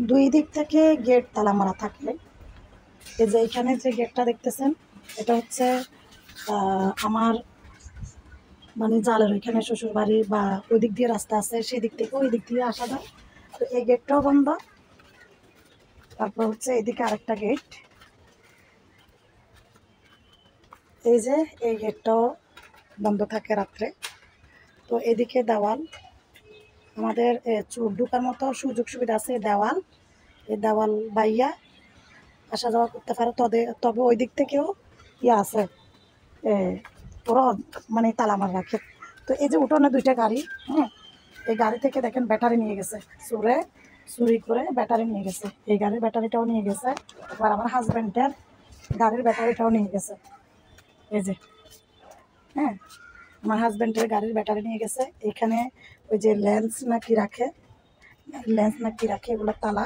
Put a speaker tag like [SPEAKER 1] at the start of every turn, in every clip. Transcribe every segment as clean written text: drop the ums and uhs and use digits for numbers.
[SPEAKER 1] দুই দিক থেকে গেট তালা মারা থাকে। এই যে এখানে যে গেটটা দেখতেছেন, এটা হচ্ছে আমার মানে জালের ওইখানে শ্বশুর বাড়ি বা ওই দিক দিয়ে রাস্তা আছে, সেই দিক থেকে ওই দিক দিয়ে আসা যায়। তো এই গেটটাও বন্ধ। তারপর হচ্ছে এদিকে আরেকটা গেট, এই যে এই গেটটাও বন্ধ থাকে রাত্রে। তো এদিকে দেওয়াল, আমাদের চোর ঢুকার মতো সুযোগ সুবিধা আছে। দেওয়াল, এই দেওয়াল বাইয়া আসা যাওয়া করতে পারে। তবে ওই দিক থেকেও ইয়ে আছে, ওরা মানে তালা মার রাখে। তো এই যে উঠোনে দুইটা গাড়ি, হ্যাঁ, এই গাড়ি থেকে দেখেন ব্যাটারি নিয়ে গেছে, চুরি করে ব্যাটারি নিয়ে গেছে। এই গাড়ির ব্যাটারিটাও নিয়ে গেছে, আবার আমার হাজব্যান্ডের গাড়ির ব্যাটারিটাও নিয়ে গেছে। এই যে, হ্যাঁ, আমার হাজব্যান্ডের গাড়ির ব্যাটারি নিয়ে গেছে। এখানে ওই যে লেন্স নাকি রাখে, এগুলো তালা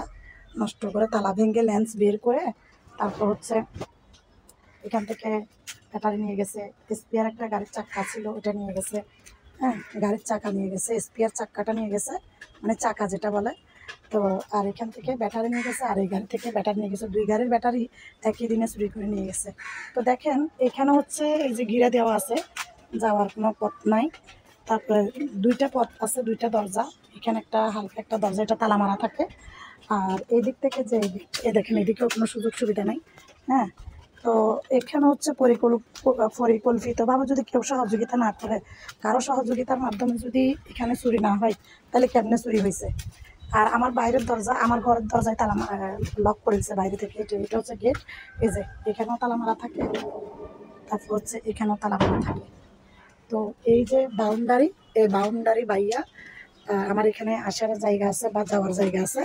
[SPEAKER 1] নষ্ট করে, তালা ভেঙে লেন্স বের করে তারপর হচ্ছে এখান থেকে ব্যাটারি নিয়ে গেছে। স্পেয়ার একটা গাড়ির চাক্কা ছিল, ওটা নিয়ে গেছে। হ্যাঁ, গাড়ির চাকা নিয়ে গেছে, স্পেয়ার চাক্কাটা নিয়ে গেছে, মানে চাকা যেটা বলে। তো আর এখান থেকে ব্যাটারি নিয়ে গেছে, আর এই গাড়ি থেকে ব্যাটারি নিয়ে গেছে। দুই গাড়ির ব্যাটারি একই দিনে চুরি করে নিয়ে গেছে। তো দেখেন এখানে হচ্ছে এই যে ঘিরে দেওয়া আছে, যাওয়ার কোনো পথ নাই। তারপরে দুইটা পথ আছে, দুইটা দরজা। এখানে একটা হালকা একটা দরজা, এটা তালা মারা থাকে। আর এই দিক থেকে যে দেখেন, এদিকেও কোনো সুযোগ সুবিধা নেই। হ্যাঁ, তো এখানে হচ্ছে পরিকল্পিতভাবে যদি কেউ সহযোগিতা না করে, কারো সহযোগিতার মাধ্যমে যদি এখানে চুরি না হয়, তাহলে কেমনে চুরি হয়েছে। আর আমার বাইরের দরজা, আমার ঘরের দরজায় তালা লক করেছে বাইরে থেকে। এটা হচ্ছে গেট। এই যে এখানেও তালা মারা থাকে, তারপর হচ্ছে এখানেও তালা মারা থাকে। তো এই যে বাউন্ডারি, এই বাউন্ডারি বাইয়া আমার এখানে আসার জায়গা আছে বা যাওয়ার জায়গা আছে।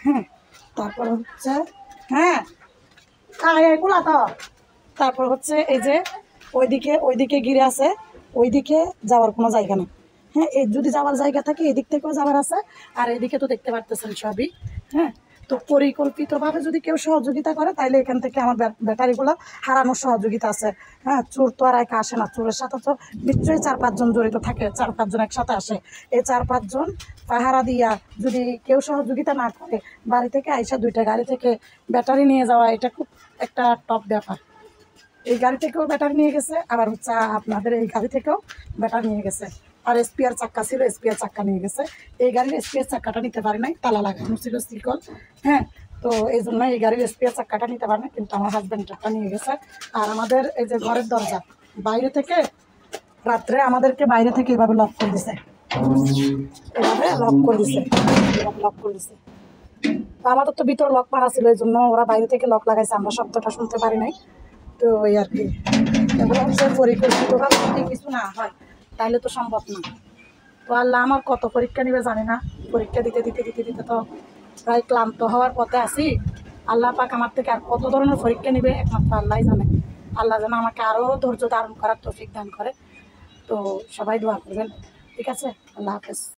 [SPEAKER 1] হ্যাঁ, তারপর হচ্ছে, হ্যাঁ, এগুলা তো, তারপর হচ্ছে এই যে ওইদিকে ঘিরে আছে, ওইদিকে যাওয়ার কোনো জায়গা নেই। হ্যাঁ, এই যদি যাওয়ার জায়গা থাকে এদিক থেকেও যাওয়ার আছে, আর এদিকে তো দেখতে পারতেছেন সবই। হ্যাঁ, তো পরিকল্পিতভাবে যদি কেউ সহযোগিতা করে, তাইলে এখান থেকে আমার ব্যাটারিগুলো হারানোর সহযোগিতা আছে। হ্যাঁ, চোর তো আর একা আসে না, চোরের সাথে তো নিশ্চয়ই 4-5 জন জড়িত থাকে, 4-5 জন একসাথে আসে। এই 4-5 জন পাহারা দিয়া যদি কেউ সহযোগিতা না করে, বাড়ি থেকে আইসা দুইটা গাড়ি থেকে ব্যাটারি নিয়ে যাওয়া, এটা খুব একটা টপ ব্যাপার। এই গাড়ি থেকেও ব্যাটারি নিয়ে গেছে, আবার হচ্ছে আপনাদের এই গাড়ি থেকেও ব্যাটারি নিয়ে গেছে। আর স্পেয়ার চাক্কা ছিল, স্পেয়ার চাক্কা নিয়ে গেছে। এই গাড়ির স্পেয়ার চাক্কাটা নিতে পারে নাই, তালা লাগানো ছিল সিকল। হ্যাঁ, তো এই জন্য এই গাড়ির স্পেয়ার চাক্কাটা নিতে পারে না, কিন্তু আমার হাজব্যান্ডটা নিয়ে গেছে। আর আমাদের এই যে ঘরের দরজা, বাইরে থেকে রাত্রে আমাদেরকে বাইরে থেকে এভাবে লক করে দিছে, এভাবে লক করে দিছে, লক করে দিছে। তো আমাদের তো ভিতরে লক মারা ছিল, এই জন্য ওরা বাইরে থেকে লক লাগাইছে, আমরা শব্দটা শুনতে পারি নাই। তো ওই আর কি, এগুলো হচ্ছে পরিকল্পিতভাবে যদি কিছু না হয় তাহলে তো সম্ভব না। তো আল্লাহ আমার কত পরীক্ষা নিবে জানি না, পরীক্ষা দিতে দিতে দিতে দিতে তো প্রায় ক্লান্ত হওয়ার পথে আছি। আল্লাহ পাক আমার থেকে আর কত ধরনের পরীক্ষা নিবে একমাত্র আল্লাহই জানে। আল্লাহ যেন আমাকে আরও ধৈর্য ধারণ করার তৌফিক দান করে। তো সবাই দোয়া করবেন, ঠিক আছে? আল্লাহ হাফেজ।